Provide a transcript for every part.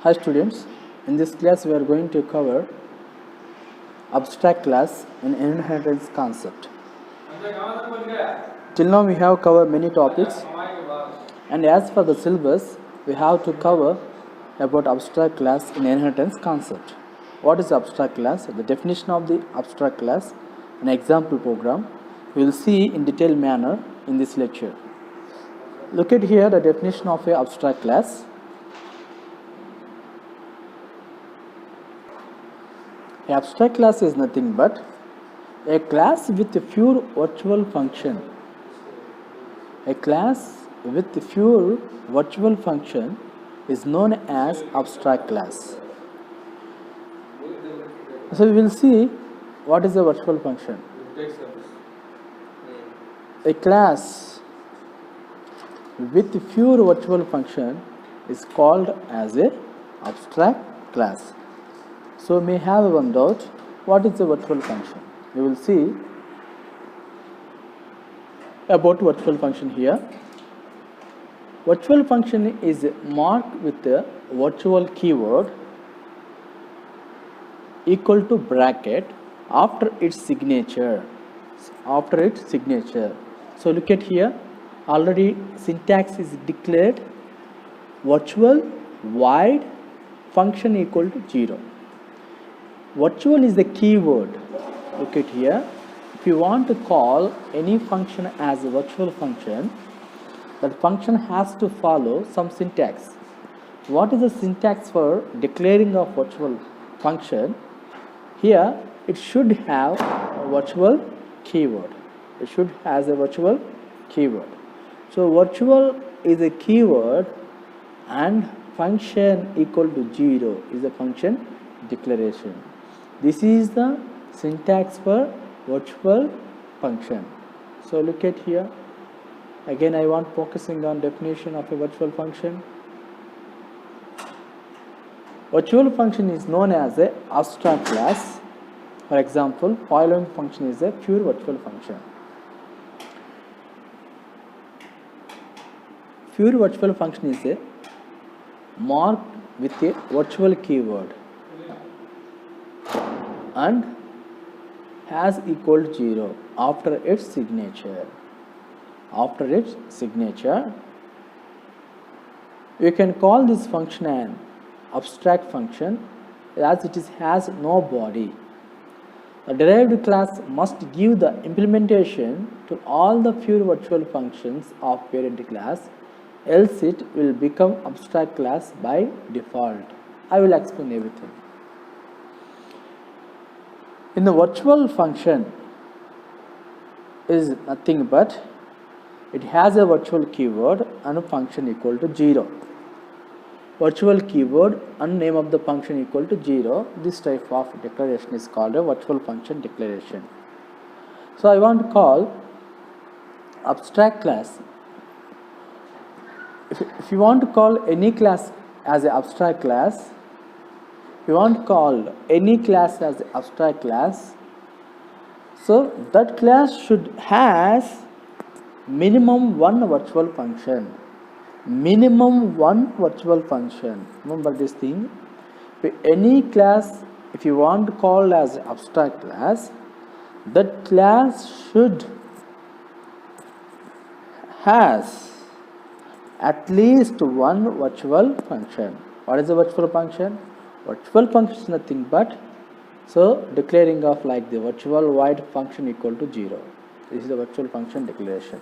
Hi students, in this class we are going to cover abstract class and inheritance concept. Till now we have covered many topics, and as for the syllabus we have to cover about abstract class and inheritance concept. What is abstract class? The definition of the abstract class, an example program we will see in detailed manner in this lecture. Look at here the definition of a abstract class. An abstract class is nothing but a class with a pure virtual function. A class with a pure virtual function is known as abstract class. So we will see what is a virtual function. A class with a pure virtual function is called as a abstract class. So may have one doubt, what is a virtual function? We will see about virtual function here. Virtual function is marked with a virtual keyword equal to bracket after its signature. So look at here, already syntax is declared: virtual void function equal to 0. Virtual is the keyword. Look at here. If you want to call any function as a virtual function, that function has to follow some syntax. What is the syntax for declaring a virtual function? Here it should have a virtual keyword. It should have a virtual keyword. So virtual is a keyword and function equal to 0 is a function declaration. This is the syntax for virtual function. So look at here. Again I want focusing on definition of a virtual function. Virtual function is known as a abstract class. For example, following function is a pure virtual function. Pure virtual function is a marked with a virtual keyword and has equal 0 after its signature. You can call this function an abstract function as it has no body. A derived class must give the implementation to all the pure virtual functions of parent class, else it will become abstract class by default. I will explain everything. In the virtual function is nothing but it has a virtual keyword and a function equal to 0. Virtual keyword and name of the function equal to 0. This type of declaration is called a virtual function declaration. So I want to call abstract class. If you want to call any class as an abstract class, so that class should has minimum one virtual function. Remember this thing. Any class, if you want to call as abstract class, that class should has at least one virtual function. What is a virtual function? Virtual function is nothing but, so declaring of like the virtual void function equal to 0. This is the virtual function declaration.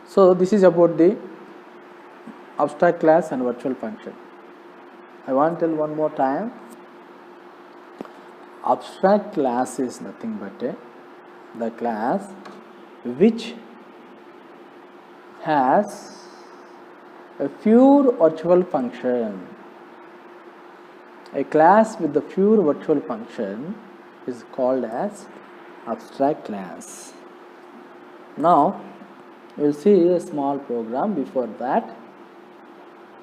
So this is about the abstract class and virtual function. I want to tell one more time. Abstract class is nothing but the class which has a pure virtual function. A class with the pure virtual function is called as abstract class. Now we will see a small program. Before that,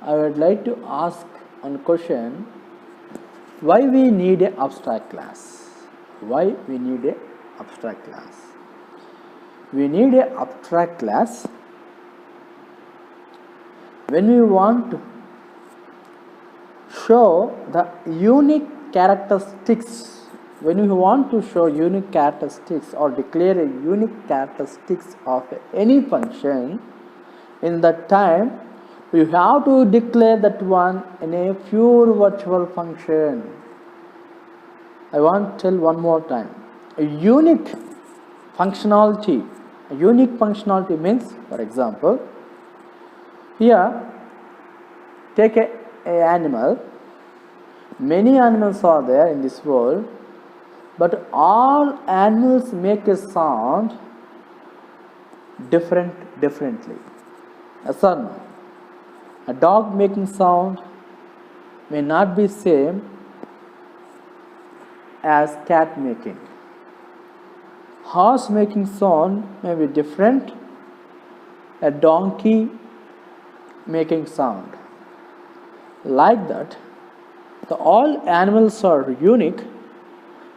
I would like to ask one question: why we need an abstract class? We need an abstract class when we want to show the unique characteristics, when we want to show unique characteristics or declare a unique characteristics of any function, in that time you have to declare that one in a pure virtual function. I want to tell one more time. A unique functionality. A unique functionality means, for example, here take a animal. Many animals are there in this world, but all animals make a sound differently. Yes or no? A dog making sound may not be same as cat making. Horse making sound may be different. A donkey making sound. Like that, all animals are unique.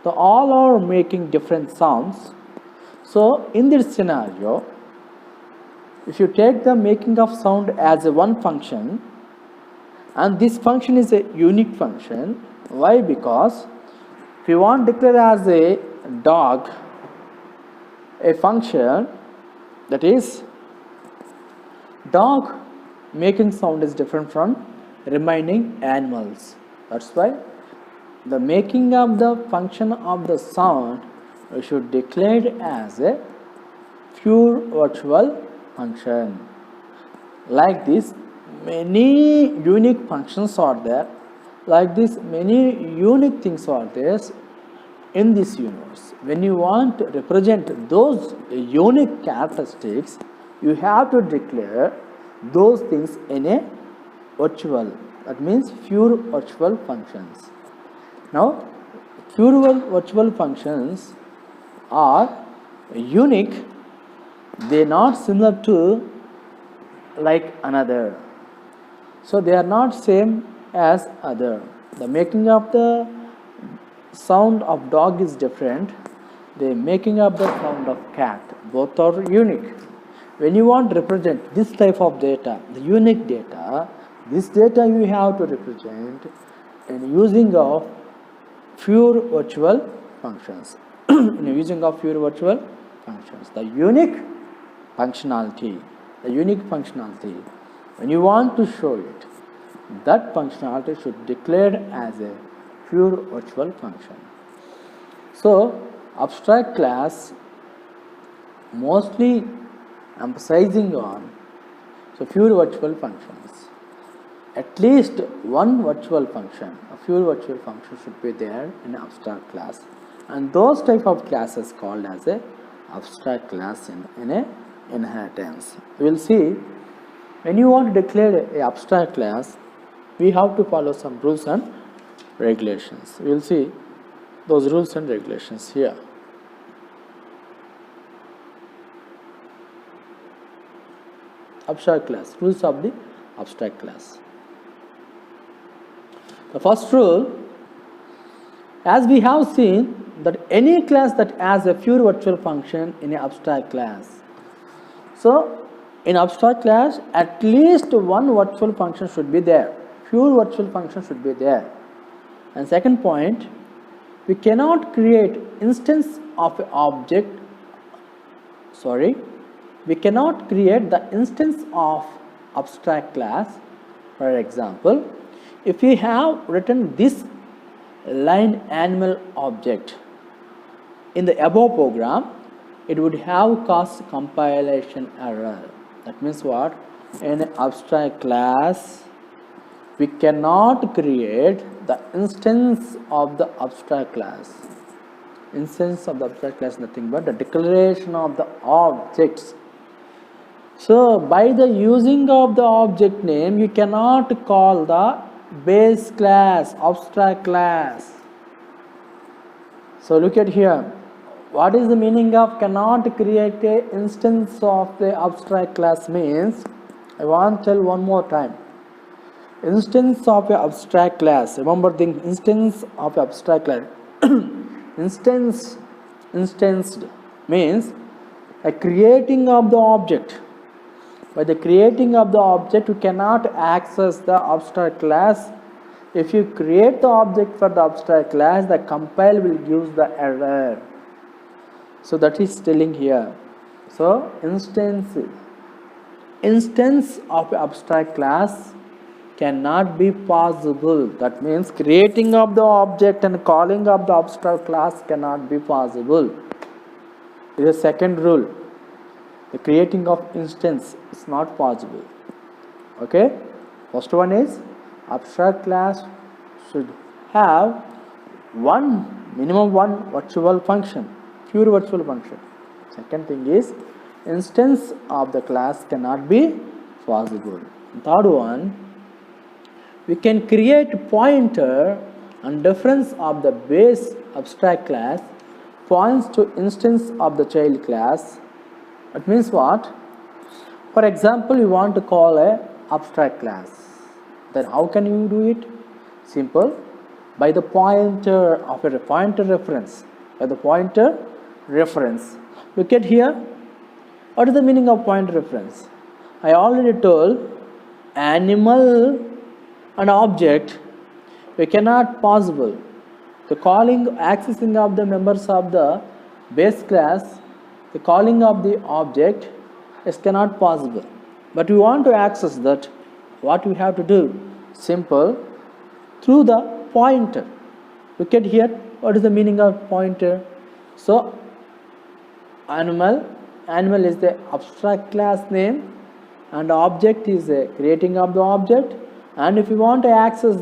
All are making different sounds. So in this scenario, if you take the making of sound as a one function, and this function is a unique function. Why? Because if you want to declare as a dog a function that is dog making sound is different from remaining animals. That's why the making of the function of the sound we should declare it as a pure virtual function. Like this, many unique functions are there. Like this, many unique things are there in this universe. When you want to represent those unique characteristics, you have to declare those things in a virtual. That means pure virtual functions. Now, pure virtual functions are unique. They are not similar to like another. So they are not same as other. The making of the sound of dog is different. The making of the sound of cat, both are unique. When you want to represent this type of data, the unique data, this data you have to represent in using of pure virtual functions. In using of pure virtual functions, the unique functionality, when you want to show it, that functionality should declare as a pure virtual function. So abstract class mostly emphasizing on pure virtual functions. At least one virtual function, a pure virtual function should be there in abstract class, and those type of classes called as a abstract class in a inheritance. We will see when you want to declare a abstract class, we have to follow some rules and regulations. We will see those rules and regulations here. Abstract class, rules of the abstract class. The first rule, as we have seen, that any class that has a pure virtual function in an abstract class. So in abstract class, at least one virtual function should be there. Pure virtual function should be there. And second point, we cannot create instance of an object. We cannot create the instance of abstract class. For example, if we have written this line animal object in the above program, it would have caused compilation error. That means what? In an abstract class, we cannot create the instance of the abstract class. Instance of the abstract class is nothing but the declaration of the objects. So by the using of the object name, you cannot call the base class, abstract class. So look at here. What is the meaning of cannot create a instance of the abstract class means? I want to tell one more time. Instance of a abstract class. Remember the instance of abstract class. Instanced means a creating of the object. By the creating of the object, you cannot access the abstract class. If you create the object for the abstract class, the compile will give the error. So that is telling here. So instance of abstract class cannot be possible. That means creating of the object and calling of the abstract class cannot be possible. It is the second rule. The creating of instance is not possible. Okay, first one is abstract class should have minimum one virtual function, pure virtual function. Second thing is instance of the class cannot be possible. Third one, we can create pointer and difference of the base abstract class points to instance of the child class. It means what? For example, you want to call a abstract class. Then how can you do it? Simple. By the pointer of a pointer reference. By the pointer reference. Look at here. What is the meaning of pointer reference? I already told animal and object we cannot possible. The accessing of the members of the base class, the calling of the object is cannot possible. But we want to access that. What we have to do? Simple. Through the pointer. Look at here. What is the meaning of pointer? So animal is the abstract class name and object is the creating of the object. And if you want to access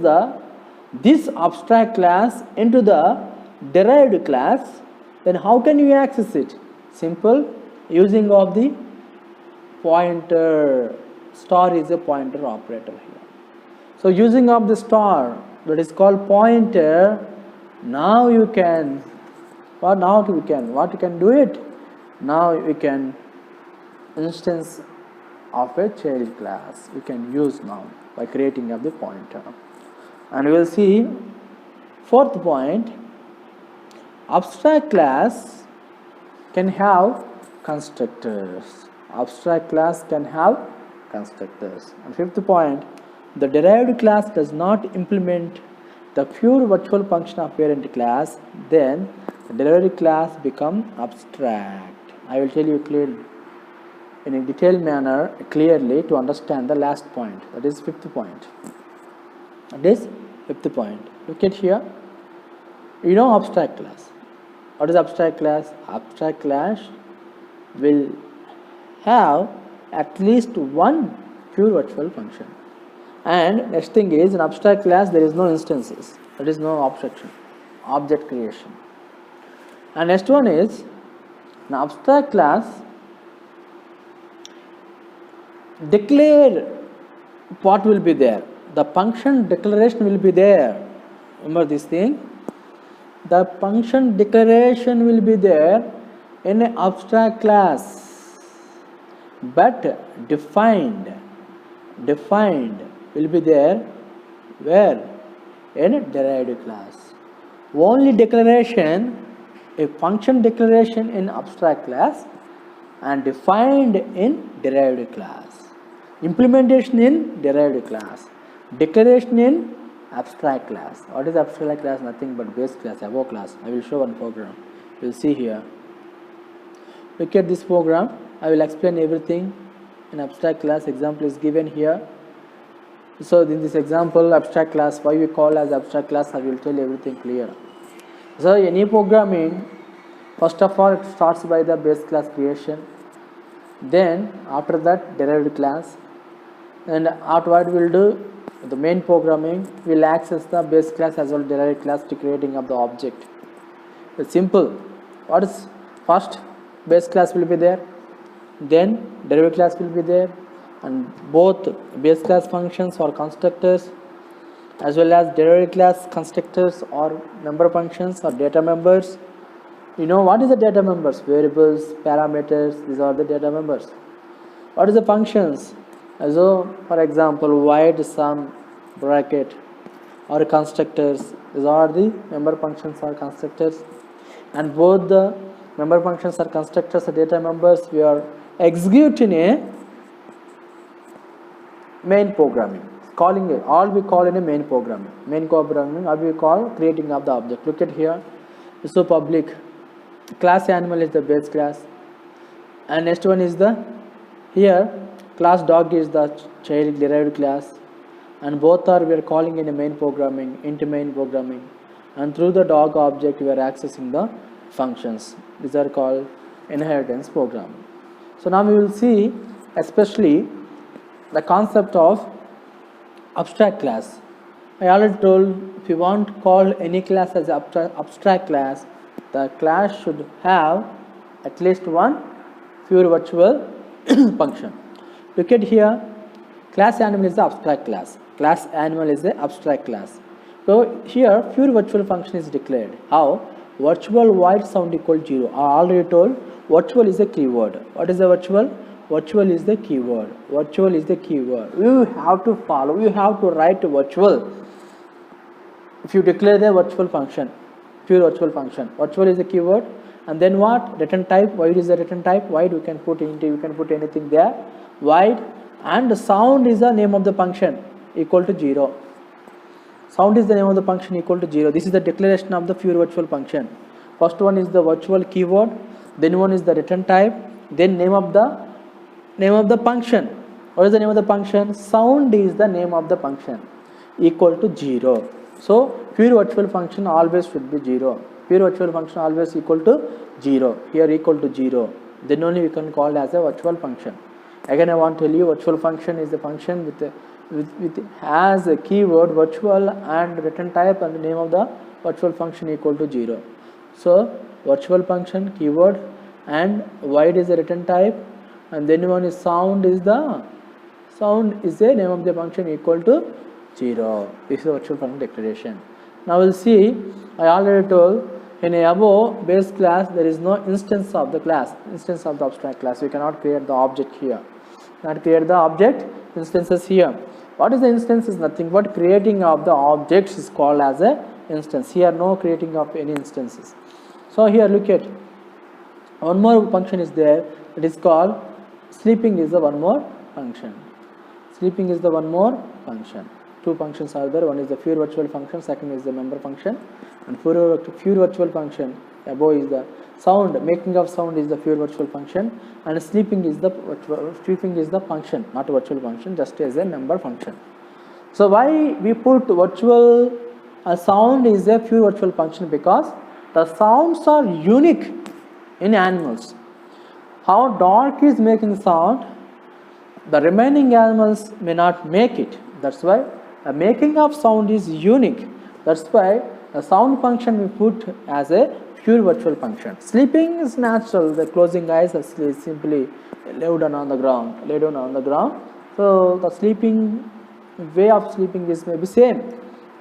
this abstract class into the derived class, then how can you access it? Simple, using of the pointer. Star is a pointer operator here. So using of the star, that is called pointer. Now you can, what you can do it? Now you can instance of a child class you can use now by creating of the pointer. And we will see fourth point, abstract class can have constructors. Abstract class can have constructors. And fifth point, the derived class does not implement the pure virtual function of parent class, then the derived class become abstract. I will tell you clearly in a detailed manner clearly to understand the last point. That is fifth point. That is fifth point. Look at here. You know abstract class. What is abstract class? Abstract class will have at least one pure virtual function. And next thing is, in abstract class there is no instances. There is no abstraction, object creation. And next one is, in abstract class, declare what will be there. The function declaration will be there. Remember this thing. The function declaration will be there in an abstract class, but defined will be there where? In a derived class. Only declaration, a function declaration in abstract class and defined in derived class. Implementation in derived class. Declaration in abstract class. What is abstract class? Nothing but base class, above class. I will show one program. You will see here. Look at this program. I will explain everything in abstract class. Example is given here. So in this example, abstract class, why we call as abstract class, I will tell everything clear. So any programming, first of all, it starts by the base class creation. Then after that, derived class. And after what we will do, the main programming will access the base class as well derived class to creating of the object. It's simple. What is first? Base class will be there. Then derived class will be there. And both base class functions or constructors as well as derived class constructors or member functions or data members. You know what is the data members? Variables, parameters, these are the data members. What is the functions? So for example, void, sum, bracket or constructors. These are the member functions or constructors. And both the member functions or constructors or data members we are executing a main programming, calling it, all we call in a main programming. Main programming, all we call creating of the object. Look at here. So public class animal is the base class, and next one is the here class dog is the child derived class, and both are we are calling in a main programming, into main programming, and through the dog object we are accessing the functions. These are called inheritance programming. So now we will see especially the concept of abstract class. I already told, if you want to call any class as abstract class, the class should have at least one pure virtual function. Look at here, class animal is the abstract class. Class animal is the abstract class. So here pure virtual function is declared. How? Virtual void sound equal 0. I already told virtual is a keyword. What is the virtual? Virtual is the keyword. Virtual is the keyword. You have to follow, you have to write virtual. If you declare the virtual function, pure virtual function, virtual is the keyword, and then what? Return type, void is the return type, void you can put int, you can put anything there, void, and the sound is the name of the function equal to 0. Sound is the name of the function equal to 0. This is the declaration of the pure virtual function. First one is the virtual keyword, then one is the return type, then name of the function. What is the name of the function? Sound is the name of the function equal to 0. So pure virtual function always should be 0. Pure virtual function always equal to 0. Here equal to 0. Then only we can call it as a virtual function. Again I want to tell you, virtual function is the function with has a keyword virtual and return type and the name of the virtual function equal to 0. So virtual function, keyword, and void is the return type, and then one is sound is the name of the function equal to 0. This is the virtual function declaration. Now we'll see, I already told in a above base class there is no instance of the class, instance of the abstract class. You cannot create the object here. Not create the object instances here. What is the instance? Is nothing but creating of the objects is called as a instance. Here no creating of any instances. So here look at one more function is there. It is called sleeping is the one more function. Sleeping is the one more function. Two functions are there. One is the pure virtual function, second is the member function. And pure virtual function above is the sound, making of sound is the pure virtual function, and sleeping is the function, not virtual function, just as a member function. So why we put virtual sound is a pure virtual function? Because the sounds are unique in animals. How dog is making sound, the remaining animals may not make it. That's why the making of sound is unique. That's why the sound function we put as a pure virtual function. Sleeping is natural. The closing eyes are simply lay down on the ground. So the sleeping way of sleeping is maybe same.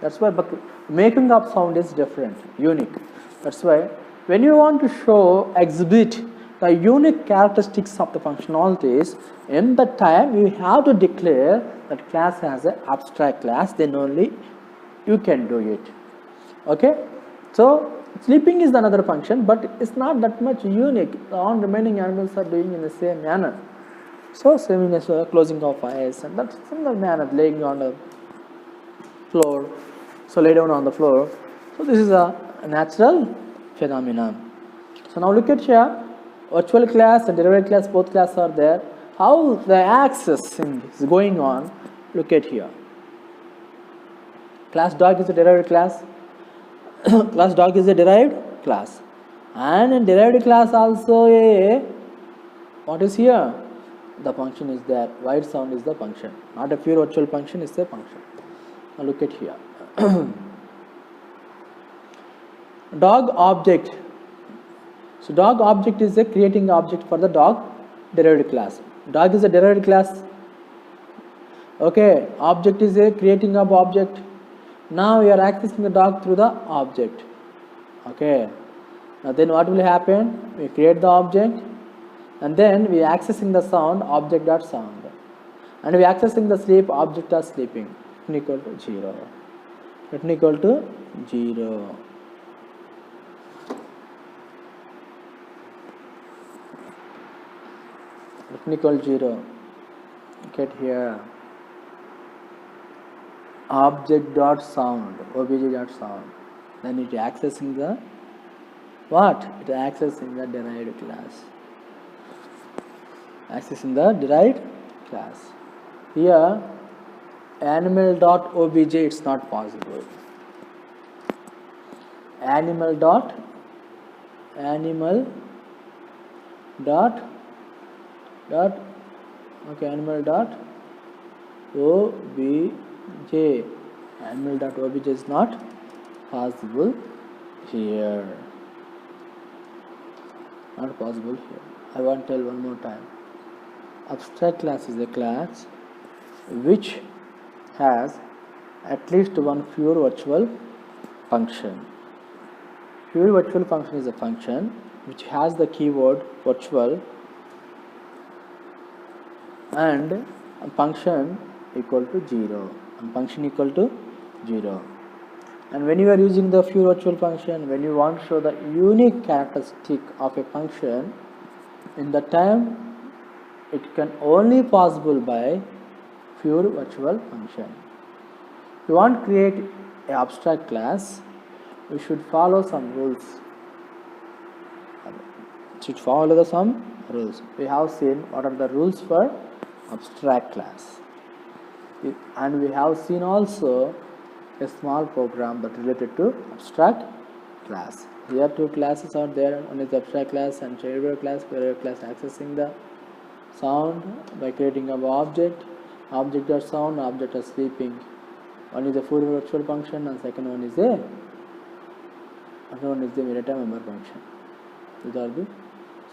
That's why, but making of sound is different, unique. That's why when you want to exhibit the unique characteristics of the functionalities, in that time you have to declare that class as an abstract class, then only you can do it. Okay, so sleeping is another function, but it's not that much unique. All remaining animals are doing in the same manner. So same as closing of eyes, and that's similar manner, laying on the floor. So lay down on the floor. So this is a natural phenomenon. So now look at here, virtual class and derived class, both classes are there. How the accessing is going on? Look at here. Class dog is a derived class. Class dog is a derived class, and in derived class also what is here? The function is there. Void sound is the function, not a pure virtual function, is the function. Now look at here. Dog object. So dog object is a creating object for the dog derived class. Dog is a derived class. Okay, object is a creating of object. Now we are accessing the dog through the object. Okay, now then what will happen? We create the object, and then we are accessing the sound, object dot sound, and we are accessing the sleep, object dot sleeping, equal to 0. Equal to 0. Equal 0. Get here. object dot sound, obj dot sound. Then it accessing the what? It accessing the derived class. Accessing the derived class. Here animal dot obj, it's not possible. Animal dot okay, animal dot obj, animal dot obj is not possible here, not possible here. I want to tell one more time. Abstract class is a class which has at least one pure virtual function. Pure virtual function is a function which has the keyword virtual and a function equal to 0, and function equal to 0. And when you are using the pure virtual function, when you want to show the unique characteristic of a function, in the time it can only possible by pure virtual function. If you want to create an abstract class, we should follow some rules. We have seen what are the rules for abstract class, and we have seen also a small program that related to abstract class. Here two classes are there. One is abstract class and behavior class. Behavior class accessing the sound by creating an object or sound, object or sleeping. One is the full virtual function and second one is the Mineta member function. These are the,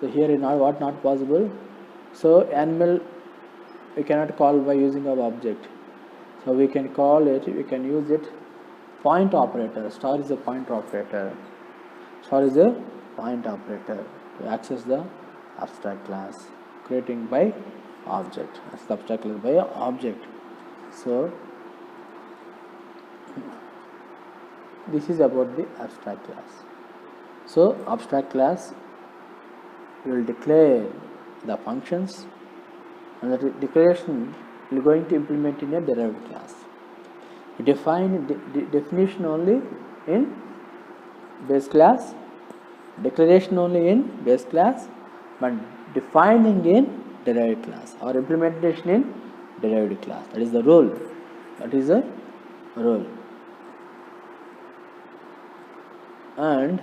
so here is not possible. So animal we cannot call by using of object. So we can call it, we can use it point operator. Star is a point operator. Star is a point operator to access the abstract class, creating by object. Abstract class by object. So this is about the abstract class. So abstract class will declare the functions, and the declaration we are going to implement in a derived class. We define definition only in base class, declaration only in base class, but defining in derived class or implementation in derived class. That is the rule. That is a rule. And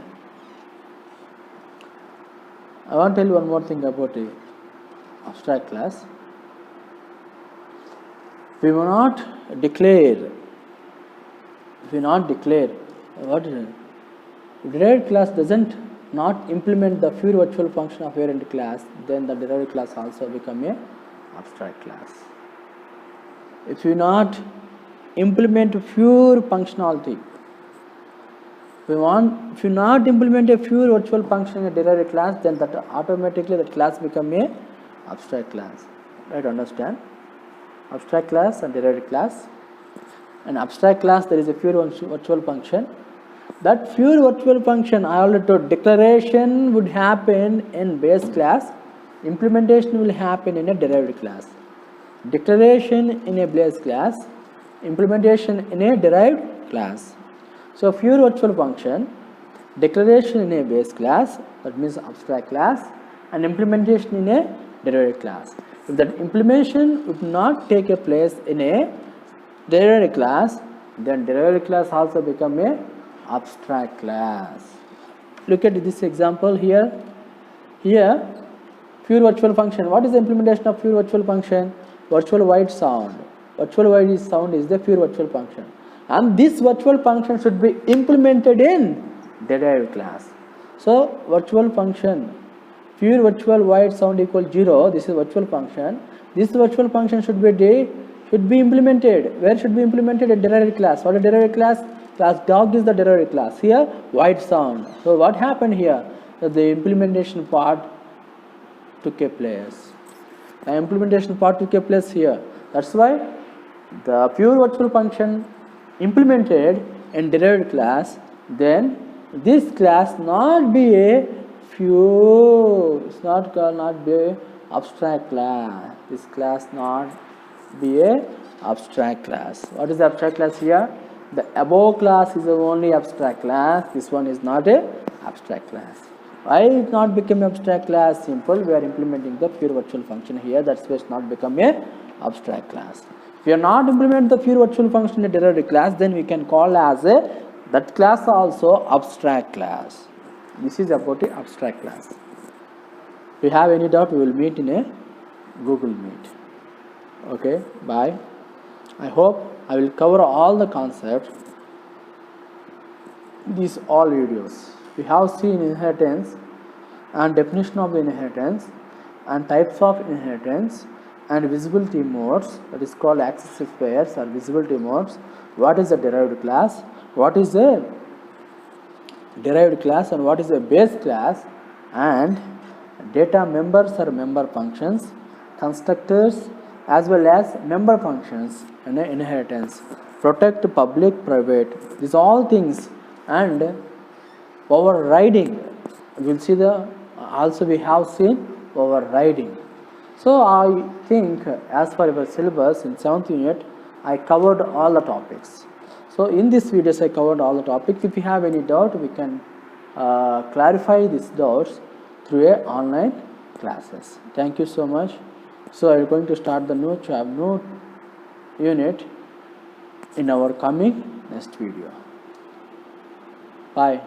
I want to tell you one more thing about the abstract class. We will not declare. What is it? If derived class doesn't not implement the pure virtual function of parent class, then the derived class also become a abstract class. If you not implement pure functionality, if you not implement a pure virtual function in a derived class, then that automatically that class become a abstract class. Right? Understand? Abstract class and derived class. An abstract class, there is a pure virtual function. That pure virtual function, I already told, declaration would happen in base class, implementation will happen in a derived class. Declaration in a base class, implementation in a derived class. So pure virtual function, declaration in a base class, that means abstract class, and implementation in a derived class. If that implementation would not take a place in a derived class, then derived class also become a abstract class. Look at this example here. Here, pure virtual function. What is the implementation of pure virtual function? Virtual wide sound. Virtual wide sound is the pure virtual function. And this virtual function should be implemented in derived class. So virtual function, pure virtual wide sound equal 0. This is virtual function. This virtual function should be implemented. Where should be implemented? In derived class. What is derived class? Class dog is the derived class. Here wide sound. So what happened here? The implementation part took a place. The implementation part took a place here. That's why the pure virtual function implemented in derived class, then this class not be a pure, it's not be a abstract class. This class not be a abstract class. What is the abstract class here? The above class is the only abstract class. This one is not a abstract class. Why it not become abstract class? Simple. We are implementing the pure virtual function here. That's why it's not become a abstract class. If we are not implement the pure virtual function in a derived class, then we can call as a that class also abstract class. This is about the abstract class. If you have any doubt, we will meet in a Google Meet. Okay, bye. I hope I will cover all the concepts. These all videos. We have seen inheritance and definition of the inheritance and types of inheritance and visibility modes, that is called access pairs or visibility modes. What is a derived class? What is a derived class and what is a base class, and data members or member functions, constructors as well as member functions and inheritance, protect public private, these all things, and overriding. We will see the also we have seen overriding. So I think as for your syllabus in 7th unit I covered all the topics. So in this videos I covered all the topics. If you have any doubt, we can clarify these doubts through a online classes. Thank you so much. So I am going to start the new unit in our coming next video. Bye.